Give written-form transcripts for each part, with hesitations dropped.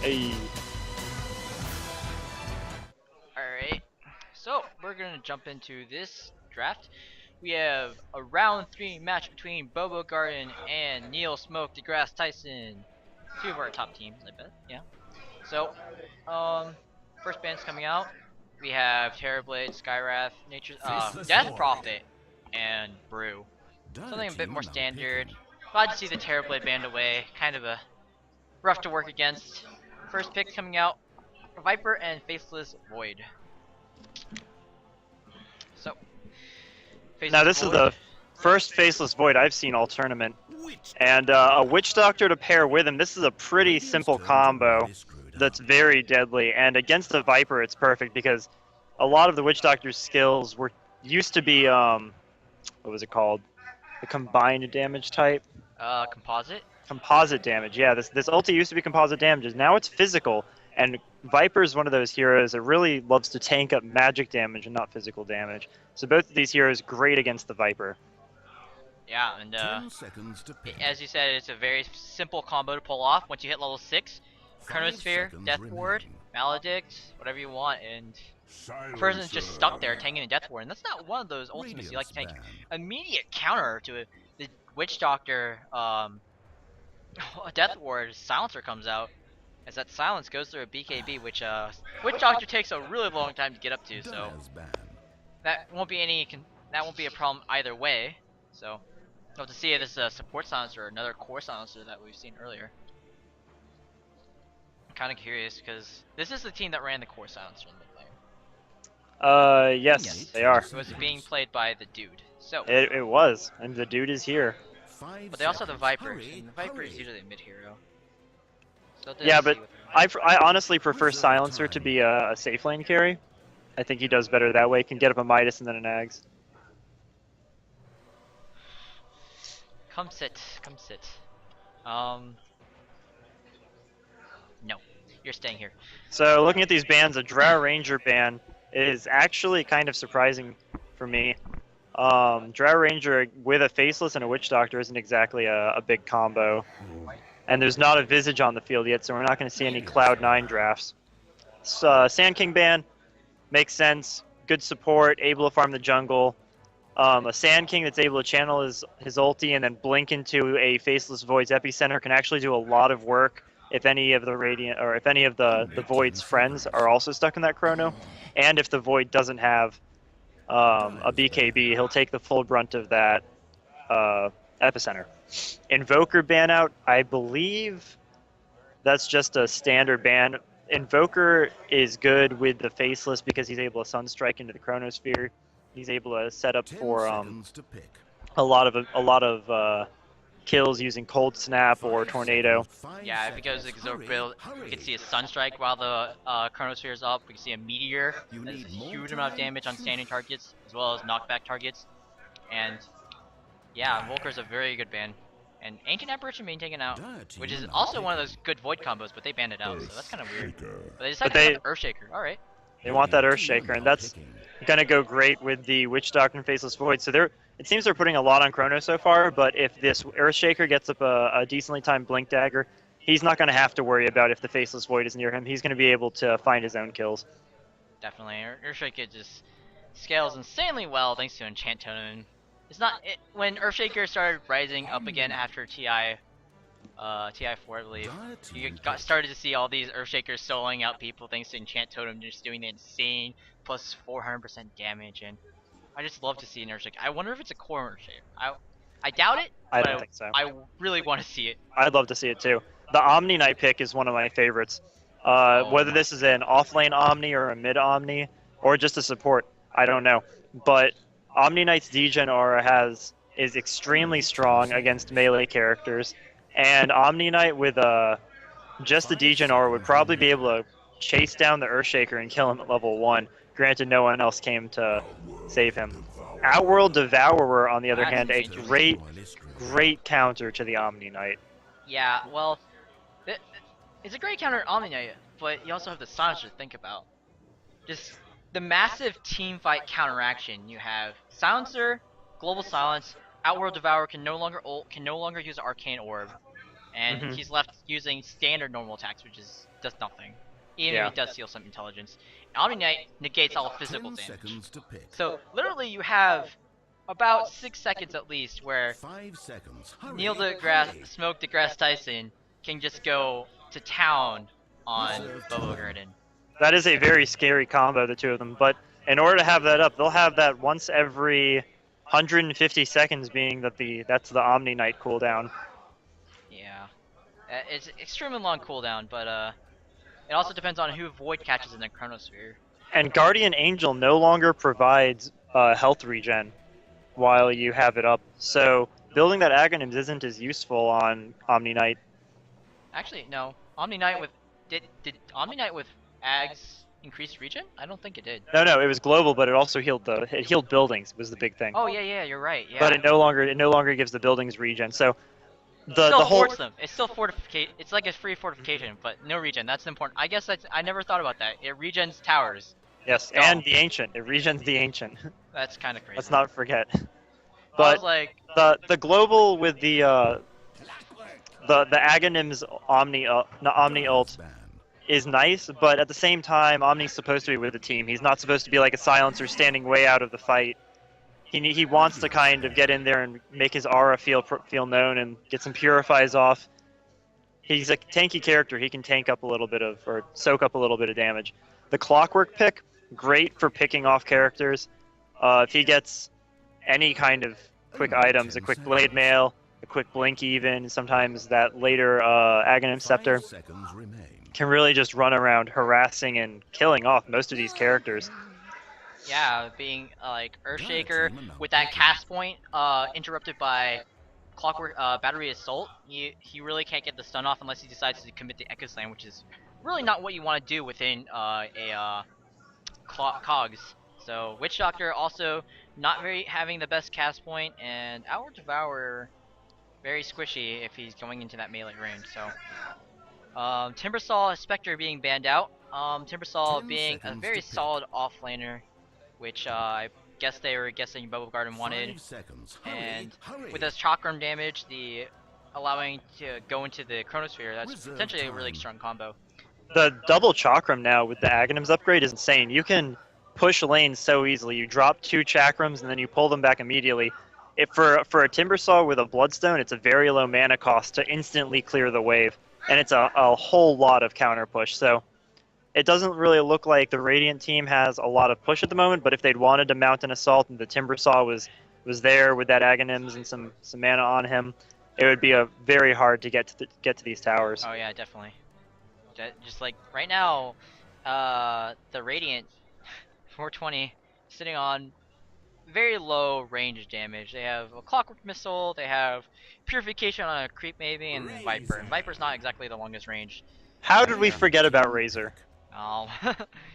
Hey. Alright, so we're gonna jump into this draft. We have a round 3 match between Bobo Garden and Neil Smoke deGrasse Tyson. Two of our top teams, I bet. Yeah. So, first band's coming out. We have Terrorblade, Skywrath, Nature's Death Prophet, and Brew. Something a bit more standard. Glad to see the Terrorblade band away. Kind of a rough to work against. First pick coming out, Viper and Faceless Void. So, Now Faceless this is Void. the first Faceless Void I've seen all tournament. And a Witch Doctor to pair with him, this is a pretty simple combo that's very deadly. And against the Viper, it's perfect because a lot of the Witch Doctor's skills used to be, what was it called? The combined damage type? Composite. Composite damage, yeah. This ulti used to be composite damages. Now it's physical, and Viper is one of those heroes that really loves to tank up magic damage and not physical damage. So both of these heroes great against the Viper. Yeah, and as you said, it's a very simple combo to pull off. Once you hit level 6, Chronosphere, Death Ward, Maledict, whatever you want, and the person's just stuck there tanking a Death Ward. And that's not one of those ultimates you like to tank. Immediate counter to the Witch Doctor Death Ward Silencer comes out. As that silence goes through a BKB, which Witch Doctor takes a really long time to get up to, so that won't be a problem either way. So we'll have to see if this is a support silencer or another core silencer that we've seen earlier. I'm kind of curious because this is the team that ran the core silencer in the lane. Yes, they are. It was being played by the dude. So It was, and the dude is here. but they also have the Vipers, and the Viper is usually a mid hero. So Yeah, but I honestly prefer Silencer to be a safe lane carry. I think he does better that way. Can get up a Midas and then an Ags. Come sit. No, you're staying here. So looking at these bans, a Drow Ranger ban is actually kind of surprising for me. Drow Ranger with a Faceless and a Witch Doctor isn't exactly a big combo. And there's not a Visage on the field yet, so we're not going to see any Cloud9 drafts. So, Sand King ban makes sense. Good support, able to farm the jungle. A Sand King that's able to channel his ulti and then blink into a Faceless Void's epicenter can actually do a lot of work if any of the Radiant or if any of the Void's friends are also stuck in that chrono. And if the Void doesn't have a BKB, he'll take the full brunt of that epicenter. Invoker ban out, I believe that's just a standard ban. Invoker is good with the Faceless because he's able to Sunstrike into the Chronosphere. He's able to set up for a lot of kills using Cold Snap or Tornado. Yeah, if it goes Exorb build, we can see a Sunstrike while the Chronosphere is up. We can see a Meteor that does a huge amount of damage on standing targets, as well as knockback targets. And yeah, Volker's a very good ban. And Ancient Apparition being taken out, which is also one of those good Void combos, but they banned it out, so that's kind of weird. But they decided to go with Earthshaker, alright. They want that Earthshaker, and that's going to go great with the Witch Doctor and Faceless Void. So it seems they're putting a lot on Chrono so far, but if this Earthshaker gets up a decently timed Blink Dagger, he's not going to have to worry about if the Faceless Void is near him. He's going to be able to find his own kills. Definitely, Earthshaker just scales insanely well thanks to Enchant Totem. When Earthshaker started rising up again after TI4, I believe, you started to see all these Earthshakers soloing out people thanks to Enchant Totem just doing the insane plus 400% damage, and I just love to see an Earthshaker. I wonder if it's a core Earthshaker. I doubt it, I but don't think so. I really want to see it. I'd love to see it too. The Omni Knight pick is one of my favorites. Whether this is an off-lane Omni or a mid-Omni, or just a support, I don't know. But Omni Knight's degen aura is extremely strong against melee characters, and Omni Knight with just the degen aura would probably be able to chase down the Earthshaker and kill him at level 1. Granted, no one else came to save him. Outworld Devourer, on the other hand, a great counter to the Omni Knight. Yeah, well, it's a great counter to Omni Knight, but you also have the Silencer to think about. Just the massive team fight counteraction. You have Silencer, Global Silence, Outworld Devourer can no longer ult, can no longer use Arcane Orb. and Mhm. he's left using standard normal attacks, which does nothing. Even if Yeah. he does steal some intelligence. Omni Knight negates all physical 10 damage. seconds to pick. So literally you have about 6 seconds at least where 5 seconds. Neil Hurry. deGrasse, Smoke deGrasse Tyson can just go to town on Bobo Garden. That is a very scary combo, the two of them. But in order to have that up, they'll have that once every 150 seconds, being that that's the Omni Knight cooldown. Yeah. It's extremely long cooldown, but it also depends on who Void catches in the Chronosphere. And Guardian Angel no longer provides health regen while you have it up. So building that Aghanims isn't as useful on Omni Knight. Actually, no. Omni Knight with did Omni Knight with Ags increase regen? I don't think it did. No, it was global, but it also healed it healed buildings was the big thing. Oh yeah, you're right. Yeah. But it no longer gives the buildings regen. So Still the whole forts them. It's still fortification. It's like a free fortification, but no regen. That's important. I guess I never thought about that. It regens towers. yes, No. and the ancient. It regens the ancient. That's kind of crazy. Let's not forget. I was But like, the global with the Aghanims Omni ult is nice, but at the same time, Omni's supposed to be with the team. He's not supposed to be like a silencer standing way out of the fight. He wants to kind of get in there and make his aura feel known and get some purifies off. He's a tanky character. He can tank up a little bit or soak up a little bit of damage. The Clockwork pick, great for picking off characters. If he gets any kind of quick items, a quick blade mail, a quick blink even, sometimes that later Aghanim Scepter, can really just run around harassing and killing off most of these characters. yeah, being like Earthshaker with that cast point interrupted by Clockwork Battery Assault, he really can't get the stun off unless he decides to commit the Echo Slam, which is really not what you want to do within Cogs. So Witch Doctor also not very having the best cast point, and Hour Devour very squishy if he's going into that melee range. So Timbersaw Spectre being banned out. Timbersaw being a very solid offlaner, which I guess they were guessing Bobo Garden wanted. And with his chakram damage, the allowing to go into the Chronosphere, that's potentially a really strong combo. The double chakram now with the Aghanims upgrade is insane. You can push lanes so easily. You drop 2 chakrams and then you pull them back immediately. For a Timbersaw with a Bloodstone, it's a very low mana cost to instantly clear the wave, and it's a whole lot of counter push. So it doesn't really look like the Radiant team has a lot of push at the moment, but if they'd wanted to mount an assault and the Timbersaw was there with that Aghanims and some mana on him, it would be very hard to get to these towers. Oh yeah, definitely. Just like right now, the Radiant 420 sitting on very low range damage. They have a Clockwork Missile, they have Purification on a creep maybe, and Viper. And Viper's not exactly the longest range. How did we forget about Razor? Oh.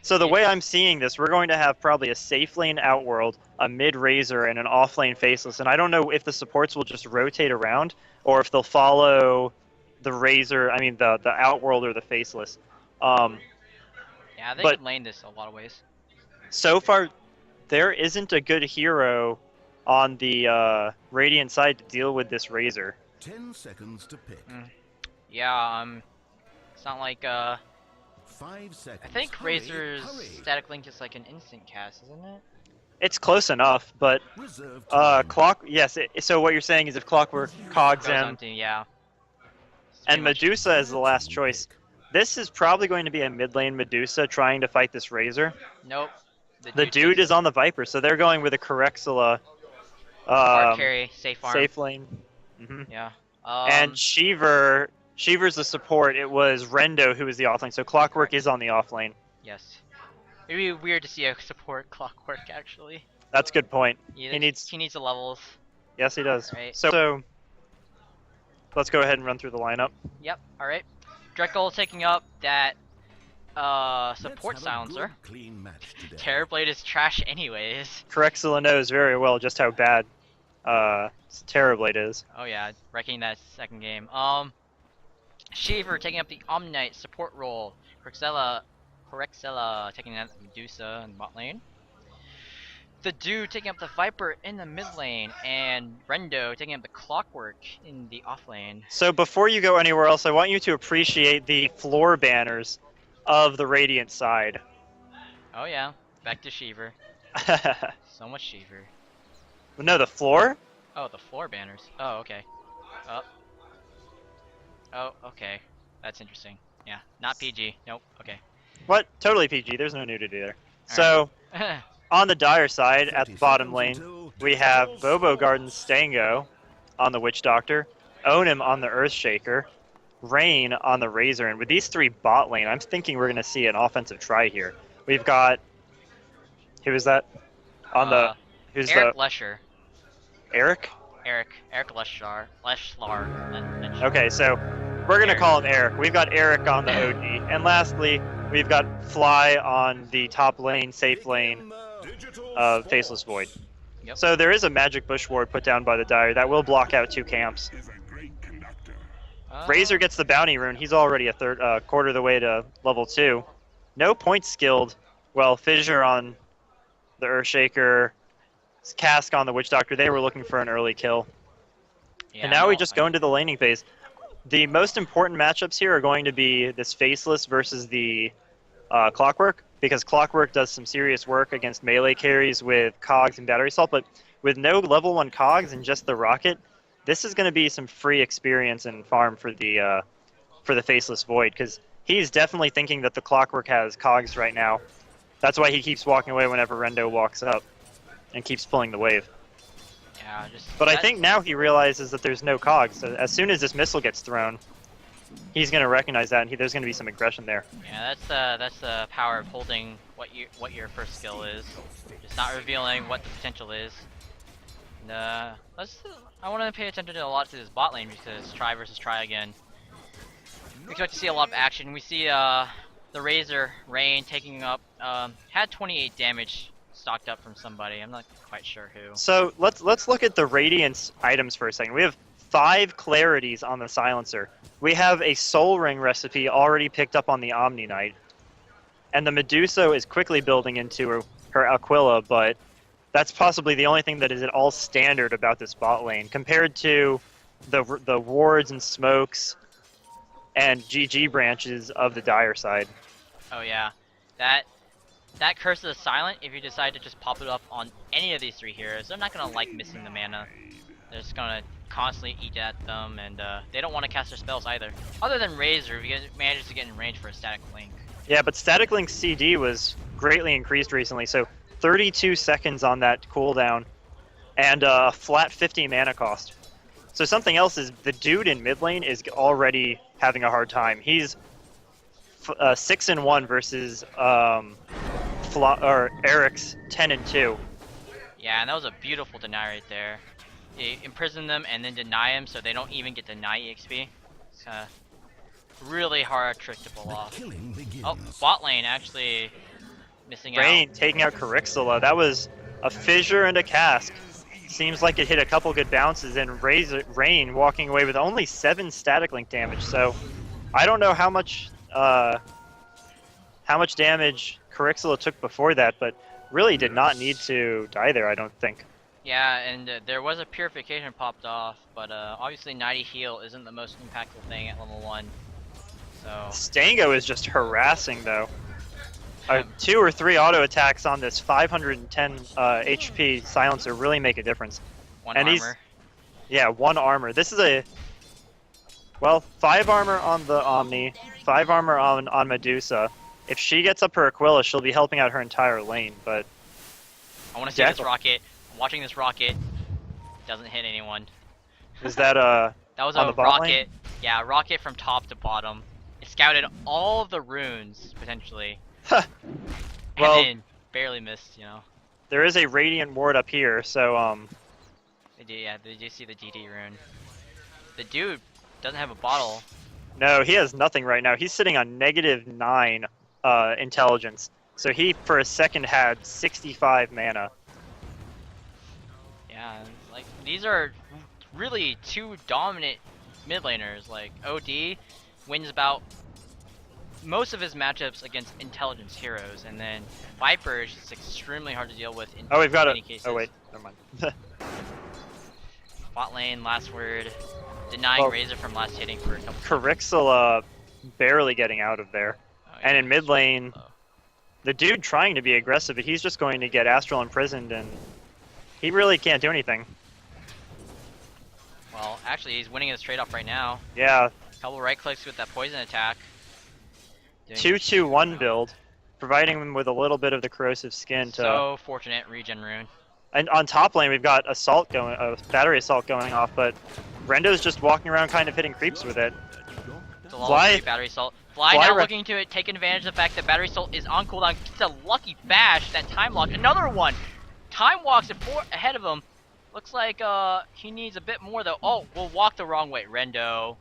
So the way I'm seeing this, we're going to have probably a safe lane Outworld, a mid Razor, and an off lane Faceless. And I don't know if the supports will just rotate around, or if they'll follow the Razor, the Outworld or the Faceless. Yeah, they could lane this a lot of ways. So far, there isn't a good hero on the Radiant side to deal with this Razor. 10 seconds to pick. Yeah, it's not like 5 seconds. I think Razor's static link is like an instant cast, isn't it? It's close enough, but so what you're saying is if Clockwork cogs him, yeah. and Medusa is the last choice. This is probably going to be a mid lane Medusa trying to fight this Razor. Nope. The dude is on the Viper, so they're going with a Corexula. Hard carry, safe farm. Safe lane. Yeah. And Shiver's the support. It was Rendo who was the offlane, so Clockwork is on the offlane. Yes. It'd be weird to see a support Clockwork actually. That's a good point. He needs the levels. Yes, he does. Right. So let's go ahead and run through the lineup. Yep. All right. Drekel taking up that support silencer. Terrorblade is trash anyways. Corexula knows very well just how bad Terrorblade is. Oh yeah, wrecking that second game. Shiver taking up the Omnite support role. Corexella taking out Medusa in bot lane. the dude taking up the Viper in the mid lane, and Rendo taking up the Clockwork in the off lane. So before you go anywhere else, I want you to appreciate the floor banners of the Radiant side. Oh yeah, back to Sheever. So much Sheever. No, the floor? Oh, the floor banners. Oh, okay. Oh. Oh, okay. That's interesting. Yeah, not PG. Nope. Okay. What? Totally PG. There's no nudity there. So, on the Dire side, at the 30 bottom seconds lane, until we have digital Bobo score. Garden Stango on the Witch Doctor, Onim on the Earthshaker, Rain on the Razor, and with these three bot lane, I'm thinking we're going to see an offensive try here. We've got... Who is that? On the... Who's Eric the... Lesher. Eric? Eric Leshlar. Okay, so we're going to call him Eric. We've got Eric on the OG. And lastly, we've got Fly on the top lane, safe lane of Faceless Void. Yep. So there is a magic bush ward put down by the Dire that will block out 2 camps. Razor gets the bounty rune. He's already a quarter of the way to level 2. No points skilled. Well, Fissure on the Earthshaker, Cask on the Witch Doctor. They were looking for an early kill. Yeah, And now we just go into the laning phase. The most important matchups here are going to be this Faceless versus the Clockwork, because Clockwork does some serious work against melee carries with Cogs and Battery Assault, but with no level 1 Cogs and just the Rocket, this is going to be some free experience and farm for the Faceless Void, because he's definitely thinking that the Clockwork has Cogs right now. That's why he keeps walking away whenever Rendo walks up and keeps pulling the wave. Yeah, But I think now he realizes that there's no Cogs. So as soon as this missile gets thrown, he's going to recognize that, and there's going to be some aggression there. Yeah, that's the power of holding what your first skill is, just not revealing what the potential is. And I want to pay attention a lot to this bot lane because try versus try again. We expect to see a lot of action. We see the Razor Rain taking up had 28 damage stocked up from somebody. I'm not quite sure who. So let's look at the Radiance items for a second. We have 5 Clarities on the Silencer. We have a Soul Ring recipe already picked up on the Omni Knight. And the Medusa is quickly building into her Aquila, but that's possibly the only thing that is at all standard about this bot lane, compared to the wards and smokes and GG branches of the Dire side. Oh yeah, that Curse of the Silent, if you decide to just pop it up on any of these 3 heroes, they're not going to like missing the mana. They're just going to constantly eat at them, and they don't want to cast their spells either. Other than Razor, if you manages to get in range for a Static Link. Yeah, but Static Link CD was greatly increased recently, so 32 seconds on that cooldown, and a flat 50 mana cost. So something else is the dude in mid lane is already having a hard time. He's 6-1 versus Eric's 10-2. Yeah, and that was a beautiful deny right there. You imprison them and then deny them so they don't even get deny EXP. It's a really hard trick to pull off. Oh, bot lane actually missing Rain out. taking out Carixilla. That was a Fissure and a Cask. Seems like it hit a couple good bounces, and Rain walking away with only 7 Static Link damage. So I don't know how much damage Carixilla took before that, but really did not need to die there, I don't think. Yeah, and there was a Purification popped off, but obviously 90 heal isn't the most impactful thing at level 1. So Stango is just harassing, though. 2 or 3 auto attacks on this 510 HP Silencer really make a difference. 1 and armor. Yeah, 1 armor. This is a... Well, 5 armor on the Omni, 5 armor on Medusa. If she gets up her Aquila, she'll be helping out her entire lane, but... I want to see this rocket. I'm watching this rocket. Doesn't hit anyone. Is that that was on a the bot rocket. lane? Yeah, a rocket from top to bottom. It scouted all of the runes, potentially. Well, and then barely missed, you know. There is a Radiant ward up here, so They do see the DD rune. The dude doesn't have a bottle. no, he has nothing right now. He's sitting on -9 intelligence. So he, for a second, had 65 mana. Yeah, like, these are really 2 dominant mid laners. Like, OD wins about most of his matchups against intelligence heroes, and then Viper is just extremely hard to deal with in Oh, we've got many it. cases. Oh wait, never mind. Bot lane, last word, denying Oh. Razor from last hitting for a couple. Carixel barely getting out of there. Oh, And in mid lane, low. the dude trying to be aggressive, but he's just going to get Astral imprisoned, and he really can't do anything. Well, actually, he's winning his trade-off right now. Yeah, Couple right clicks with that poison attack. Doing 2-2-1 build, providing him with a little bit of the corrosive skin to. So fortunate, regen rune. And on top lane, we've got assault going, battery assault going off, but Rendo's just walking around, kind of hitting creeps with it. It's a level Fly- 3 battery assault. Fly Fly now re- looking to take advantage of the fact that battery assault is on cooldown. Gets a lucky bash, that time lock. Another one! Time walks ahead of him. Looks like he needs a bit more though. Oh, we'll walk the wrong way. Rendo.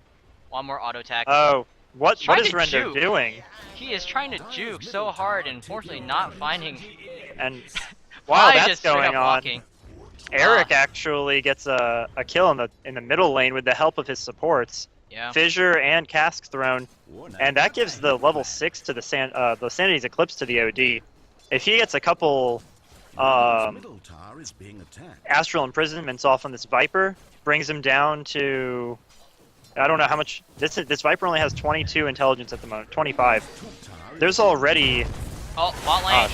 One more auto attack. Oh, what Trying is to Rendo juke. doing? He is trying to juke so hard and unfortunately not finding. And while Fly that's just straight going up on, walking. Eric actually gets a kill in the middle lane with the help of his supports. Yeah. Fissure and Cask thrown, and that gives the level 6 to the Sanity's Eclipse to the OD. If he gets a couple Middle tower is being attacked. Astral Imprisonments off on this Viper, brings him down to, I don't know how much, this Viper only has 22 intelligence at the moment, 25. There's already, Oh, bot lane.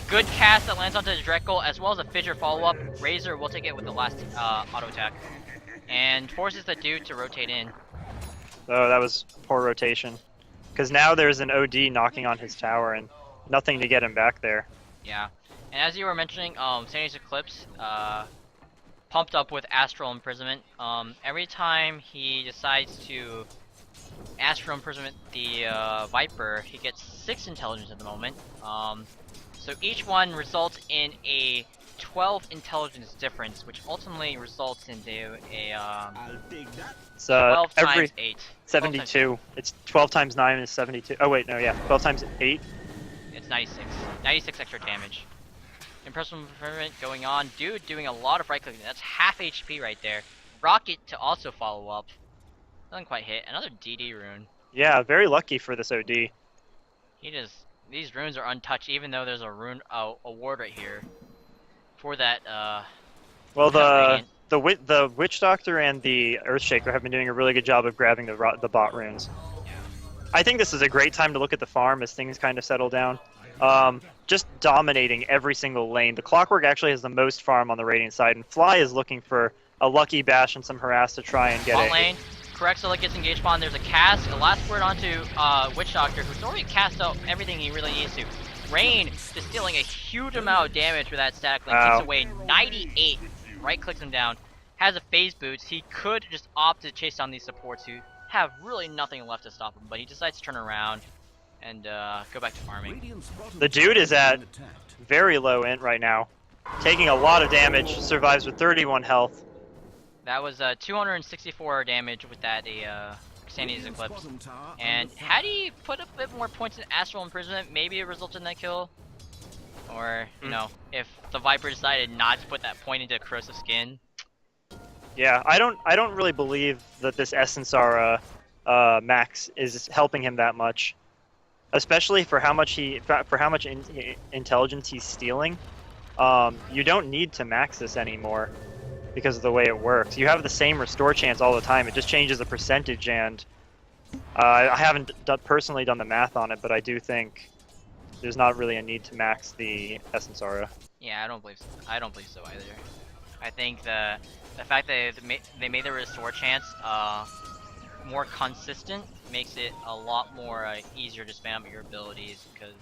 Good cast that lands onto the direct goal, as well as a fissure follow-up. Razor will take it with the last auto attack. And forces the dude to rotate in. oh, that was poor rotation. Because now there's an OD knocking on his tower and nothing to get him back there. Yeah. And as you were mentioning, Sanity's Eclipse, pumped up with Astral Imprisonment. Every time he decides to Astral Imprisonment the Viper, he gets 6 intelligence at the moment. So each one results in a 12 intelligence difference, which ultimately results into a It's 12 every times 8. 72. It's 12 times 9 is 72. Oh wait, no, yeah, 12 times 8. It's 96. 96 extra damage. Impressive improvement going on. Dude doing a lot of right clicking. That's half HP right there. Rocket to also follow up. Doesn't quite hit. Another DD rune. Yeah, very lucky for this OD. He just, these runes are untouched, even though there's a rune award right here for that. Well, Radiant. the Witch Doctor and the Earthshaker have been doing a really good job of grabbing the bot runes. I think this is a great time to look at the farm as things kind of settle down. Just dominating every single lane. The Clockwork actually has the most farm on the Radiant side, and Fly is looking for a lucky bash and some harass to try and get Bot it. lane. Correxilla gets engaged upon. There's a cast. A last word onto Witch Doctor, who's already cast out everything he really needs to. Rain just dealing a huge amount of damage with that static link. Wow. Takes away 98. Right clicks him down. Has a phase boost. He could just opt to chase down these supports who have really nothing left to stop him, but he decides to turn around and go back to farming. The dude is at very low int right now, taking a lot of damage, survives with 31 health. That was 264 damage with that Sanity's Eclipse. And had he put a bit more points in Astral Imprisonment, maybe it resulted in that kill. Or, you know, if the Viper decided not to put that point into Corrosive Skin. Yeah, I don't really believe that this Essence Aura max is helping him that much, especially for how much intelligence he's stealing. You don't need to max this anymore because of the way it works. You have the same restore chance all the time. It just changes the percentage, and I haven't personally done the math on it, but I do think there's not really a need to max the Essence Aura. Yeah, I don't believe so. I don't believe so either. I think the fact that they made the restore chance more consistent makes it a lot more easier to spam up your abilities, because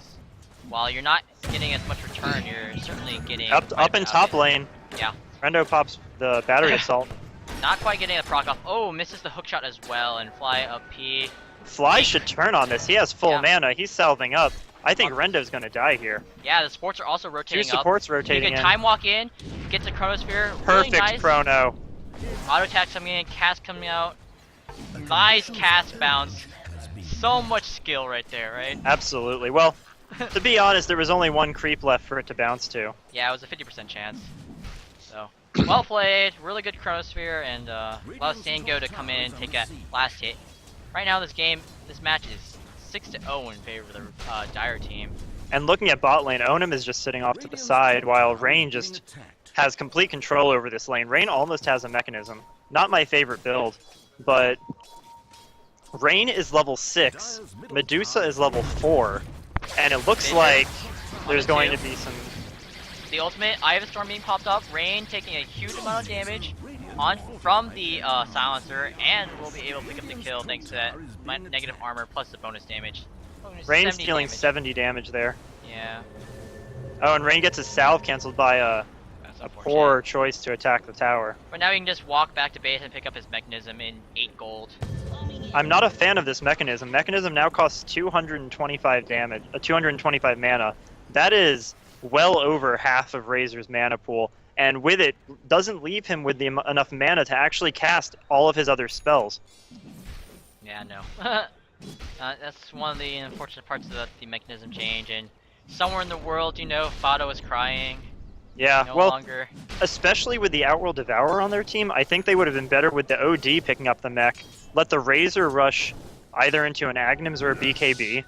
while you're not getting as much return, you're certainly getting Up in top lane. Yeah. Rendo pops the battery assault. Not quite getting a proc off. Oh, misses the hookshot as well, and Fly up P. Fly should turn on this. He has full Yeah. mana. He's salving up. I think Rendo's gonna die here. Yeah, the supports are also rotating Two supports up. rotating You can in. time walk in, gets a Chronosphere. Really Perfect nice. chrono. Auto attack coming in, cast coming out. Nice cast bounce. So much skill right there, right? Absolutely. Well, to be honest, there was only one creep left for it to bounce to. Yeah, it was a 50% chance. So, well played. Really good Chronosphere, and allows Sango to come in and take a last hit. Right now, this match is 6-0 in favor of the Dire team. And looking at bot lane, Onum is just sitting off to the side while Rain just has complete control over this lane. Rain almost has a mechanism. Not my favorite build, but Rain is level 6, Medusa is level 4, and it looks like there's going to be some... The ultimate, Eye of the Storm being popped up, Rain taking a huge amount of damage from the silencer, and will be able to pick up the kill thanks to that negative armor plus the bonus damage. Rain's dealing 70 damage there. Yeah. Oh, and Rain gets his salve cancelled by a poor choice to attack the tower. But now he can just walk back to base and pick up his mechanism in 8 gold. I'm not a fan of this mechanism. Mechanism now costs 225 damage, 225 mana. That is well over half of Razor's mana pool, and with it, doesn't leave him with enough mana to actually cast all of his other spells. Yeah, no. That's one of the unfortunate parts of the mechanism change, and somewhere in the world, you know, Fado is crying. Yeah, no well, longer. Especially with the Outworld Devourer on their team, I think they would have been better with the OD picking up the mech, let the Razor rush either into an Aghanim's or a BKB,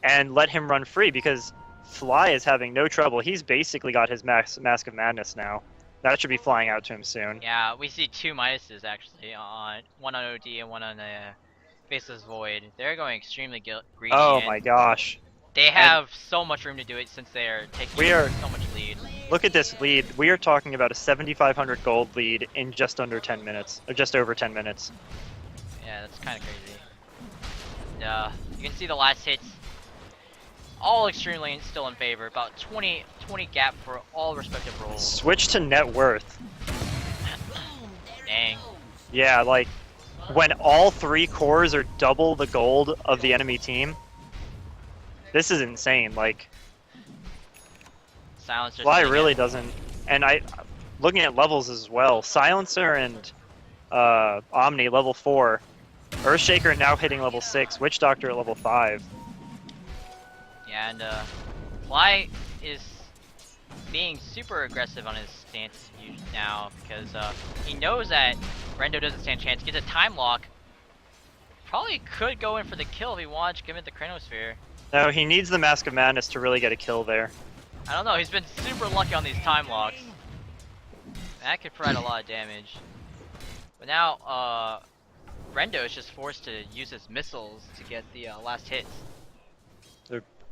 and let him run free, because Fly is having no trouble. He's basically got his Mask of Madness now. That should be flying out to him soon. Yeah, we see 2 Midases actually, one on OD and one on Faceless Void. They're going extremely greedy. Oh my gosh. They have so much room to do it since they are taking so much lead. Look at this lead. We are talking about a 7,500 gold lead in just under 10 minutes, or just over 10 minutes. Yeah, that's kind of crazy. You can see the last hits, all extremely still in favor. About 20 gap for all respective roles. Switch to net worth. Dang. Yeah, like when all 3 cores are double the gold of the enemy team. This is insane. Like, Silencer Fly really doesn't. And looking at levels as well. Silencer and Omni level 4. Earthshaker now hitting level 6. Witch Doctor at level 5. Yeah, and Fly is being super aggressive on his stance now because he knows that Rendo doesn't stand a chance. Gets a time lock. Probably could go in for the kill if he wants, give it the Chronosphere. No, he needs the Mask of Madness to really get a kill there. I don't know, he's been super lucky on these time locks. That could provide a lot of damage. But now, Rendo is just forced to use his missiles to get the last hits.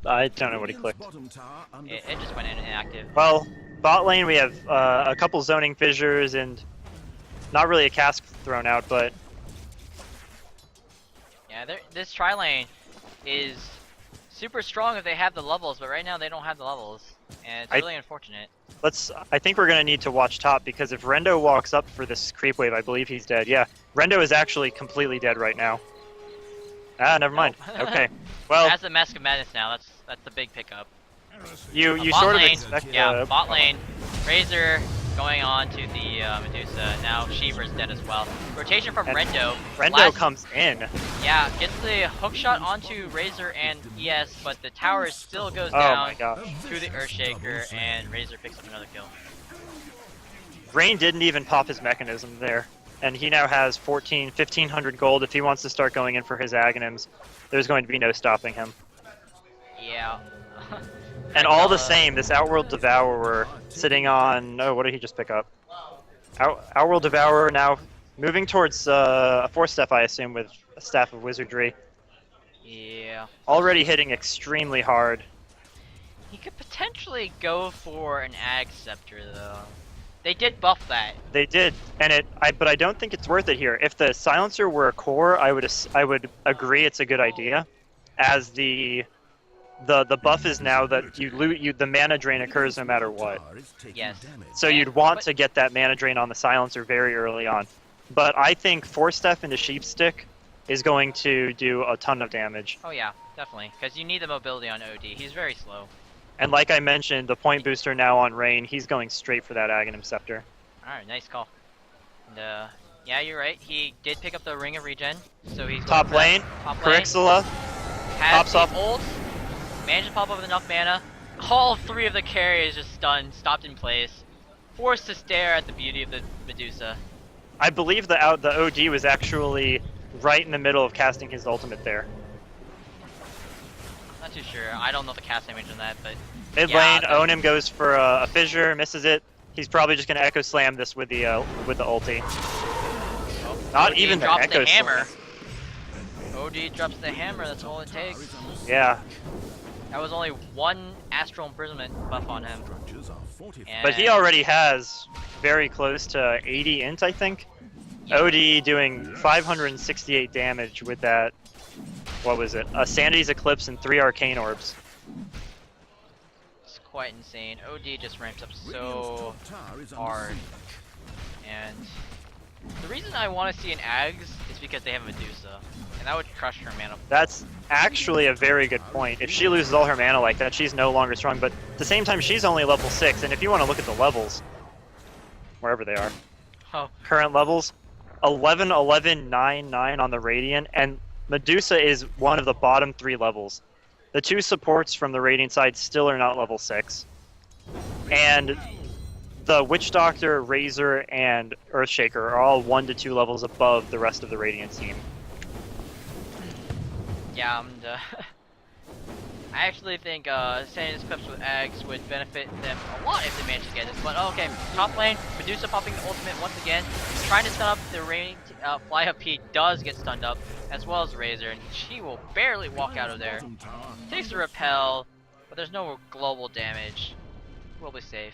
I don't know what he clicked. It just went inactive. Well, bot lane we have a couple zoning fissures and not really a cask thrown out, but... Yeah, this tri-lane is super strong if they have the levels, but right now they don't have the levels, and it's really unfortunate. I think we're going to need to watch top, because if Rendo walks up for this creep wave, I believe he's dead. Yeah, Rendo is actually completely dead right now. Ah, never mind. Okay. Well, has the Mask of Madness now. That's the big pickup. You bot sort lane, of expect. Yeah, bot lane. Razor going on to the Medusa. Now Shiver's dead as well. Rotation from Rendo. Rendo comes in. Yeah, gets the hook shot onto Razor and ES, but the tower still goes Oh down my gosh. to the Earthshaker, and Razor picks up another kill. Rain didn't even pop his mechanism there, and he now has 1,500 gold. If he wants to start going in for his Aghanims, there's going to be no stopping him. Yeah. And all the same, this Outworld Devourer sitting on... Oh, what did he just pick up? Outworld Devourer now moving towards a 4-step, I assume, with a Staff of Wizardry. Yeah. Already hitting extremely hard. He could potentially go for an Ag Scepter, though. They did buff that. They did, and but I don't think it's worth it here. If the Silencer were a core, I would agree it's a good idea, as the buff is now that the mana drain occurs no matter what. Yes. So you'd want to get that mana drain on the Silencer very early on. But I think 4-step into Sheepstick is going to do a ton of damage. Oh yeah, definitely. Because you need the mobility on OD. He's very slow. And like I mentioned, the point booster now on Rain, he's going straight for that Aghanim Scepter. Alright, nice call. And yeah, you're right. He did pick up the Ring of Regen, so he's Top lane, Pyrexia has pops off. Ult, managed to pop up with enough mana. All 3 of the carries just stunned, stopped in place, forced to stare at the beauty of the Medusa. I believe the OD was actually right in the middle of casting his ultimate there. Not too sure. I don't know the cast damage on that, but Mid yeah, lane, Onim goes for a fissure, misses it. He's probably just gonna echo slam this with the ulti. oh, Not OD even the drops echo the hammer. slam. OD drops the hammer. That's all it takes. Yeah, That was only one astral imprisonment buff on him. Structures are fortified. And but he already has very close to 80 int, I think. OD doing 568 damage with that. What was it? A Sanity's Eclipse and 3 Arcane Orbs. It's quite insane. OD just ramps up so Radiant's top tower is under hard. And the reason I want to see an Ags is because they have Medusa. And that would crush her mana. That's actually a very good point. If she loses all her mana like that, she's no longer strong. But at the same time, she's only level 6. And if you want to look at the levels, wherever they are, Oh, current levels, 11, 11, 9, 9 on the Radiant. And Medusa is one of the bottom 3 levels. The 2 supports from the Radiant side still are not level 6. And the Witch Doctor, Razor, and Earthshaker are all 1 to 2 levels above the rest of the Radiant team. yeah, I actually think Sandy's clips with Ags would benefit them a lot if they manage to get this. But okay, top lane, Medusa popping the ultimate once again, trying to stun up the rain. Fly up P does get stunned up, as well as Razor, and she will barely walk out of there. bottom tower. Takes the repel, but there's no global damage. We'll be safe.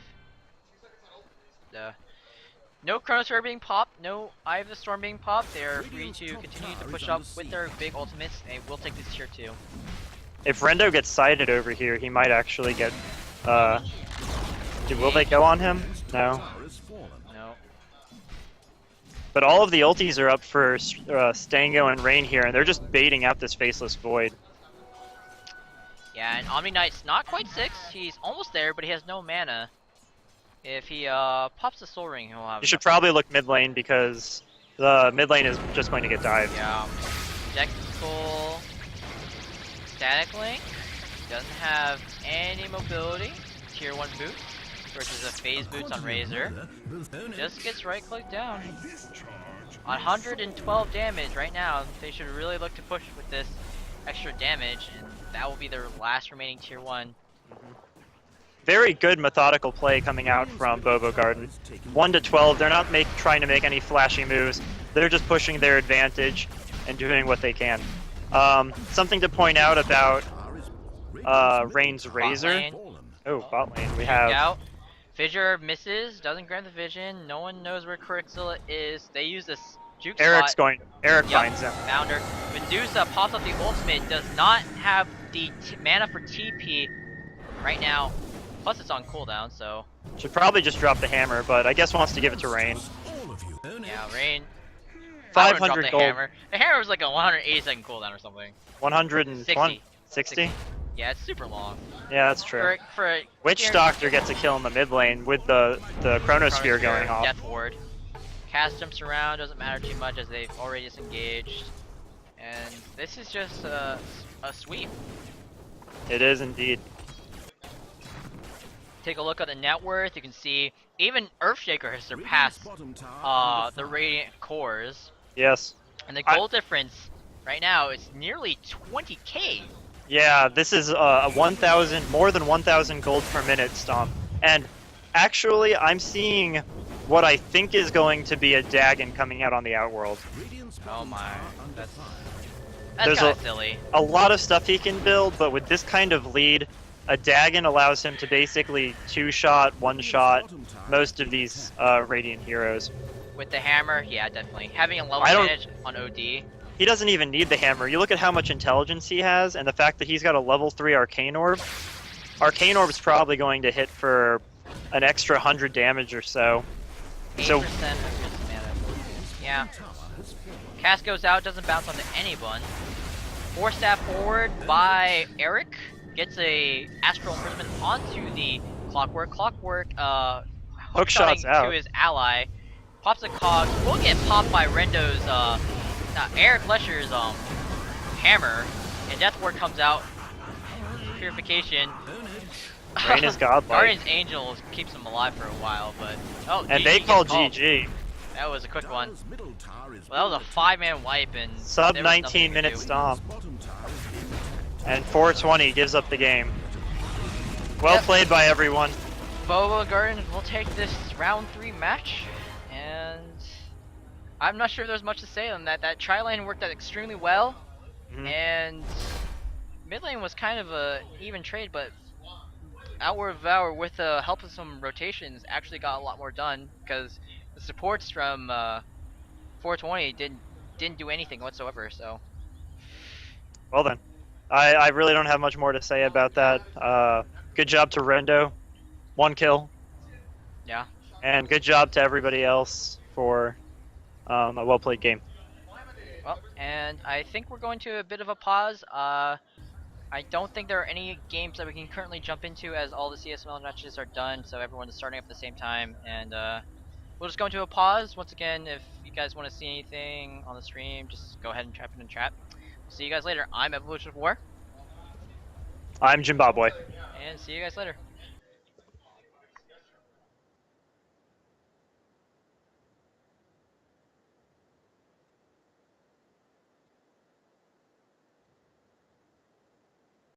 No Chronosphere being popped, no Eye of the Storm being popped. They are free to continue to push up with their big ultimates. They will take this tier 2. If Rendo gets sighted over here, he might actually get. Will they go on him? No. Tower has fallen. No. But all of the ultis are up for Stango and Rain here, and they're just baiting out this Faceless Void. Yeah, and Omni Knight's not quite 6. He's almost there, but he has no mana. If he pops the Soul Ring, he'll have. You should enough. probably look mid lane because the mid lane is just going to get dived. Yeah. Dex Soul. Static Link. Doesn't have any mobility. Tier 1 boots. Versus a phase boots on Razor. Just gets right clicked down. 112 damage right now. They should really look to push with this extra damage, and that will be their last remaining tier 1. Very good methodical play coming out from Bobo Garden. 1 to 12, they're not trying to make any flashy moves. They're just pushing their advantage and doing what they can. Something to point out about Rain's Razor. lane. Oh, bot lane. We Juke have out. Fissure misses, doesn't grant the vision. No one knows where Corixilla is. They use this juke Eric's spot. going. Eric Yup, finds him. found her. Medusa pops up the ultimate, does not have the mana for TP right now. Plus it's on cooldown, so Should probably just drop the hammer, but I guess wants to give it to Rain. All of you. yeah, Rain. 500 the gold. hammer. The hammer was like a 180-second cooldown or something. 120. 60? Yeah, it's super long. Yeah, that's true. For Witch tier- Doctor gets a kill in the mid lane with the Chronosphere going off. Death Ward. Cast jumps around, doesn't matter too much as they've already disengaged. And this is just a sweep. It is indeed. Take a look at the net worth, you can see even Earthshaker has surpassed the Radiant Cores. Yes. And the gold difference right now is nearly 20k. Yeah, this is a 1,000, more than 1,000 gold per minute stomp. And actually, I'm seeing what I think is going to be a Dagon coming out on the Outworld. Oh my, that's There's kind of silly. A lot of stuff he can build, but with this kind of lead, a Dagon allows him to basically two-shot, one-shot most of these Radiant heroes. With the hammer, yeah, definitely. Having a level I don't- advantage on OD. He doesn't even need the hammer. You look at how much intelligence he has, and the fact that he's got a level 3 Arcane Orb. Arcane Orb's probably going to hit for an extra 100 damage or so. 8% So- of his mana. Yeah. Cast goes out, doesn't bounce onto anyone. 4-stab forward by Eric. Gets a Astral Imprisonment onto the Clockwork. Clockwork, Hook shots hookshotting out. to his ally. Pops a cog. Will get popped by Rendo's, Eric Lesher's, hammer. And Death Ward comes out. Purification. Rain is godlike. Guardian's Angel keeps him alive for a while, but... Oh, And GG they gets call called. GG. That was a quick one. Well, that was a 5-man wipe and Sub there was nothing 19 you could minute do. stomp. And 420 gives up the game. Well Yep. played by everyone. Bobo Garden will take this round 3 match, and I'm not sure there's much to say on that. That tri lane worked out extremely well, Mhm. and mid lane was kind of a even trade, but Outward Vow with the help of some rotations actually got a lot more done because the supports from 420 didn't do anything whatsoever. So Well then, I really don't have much more to say about that. Good job to Rendo, 1 kill, yeah. and good job to everybody else for a well played game. Well, and I think we're going to a bit of a pause. I don't think there are any games that we can currently jump into as all the CSML matches are done, so everyone's starting up at the same time, and we'll just go into a pause. Once again, if you guys want to see anything on the stream, just go ahead and type it in chat. We'll see you guys later. I'm Evolution of War, I'm Zimbabwe. and see you guys later.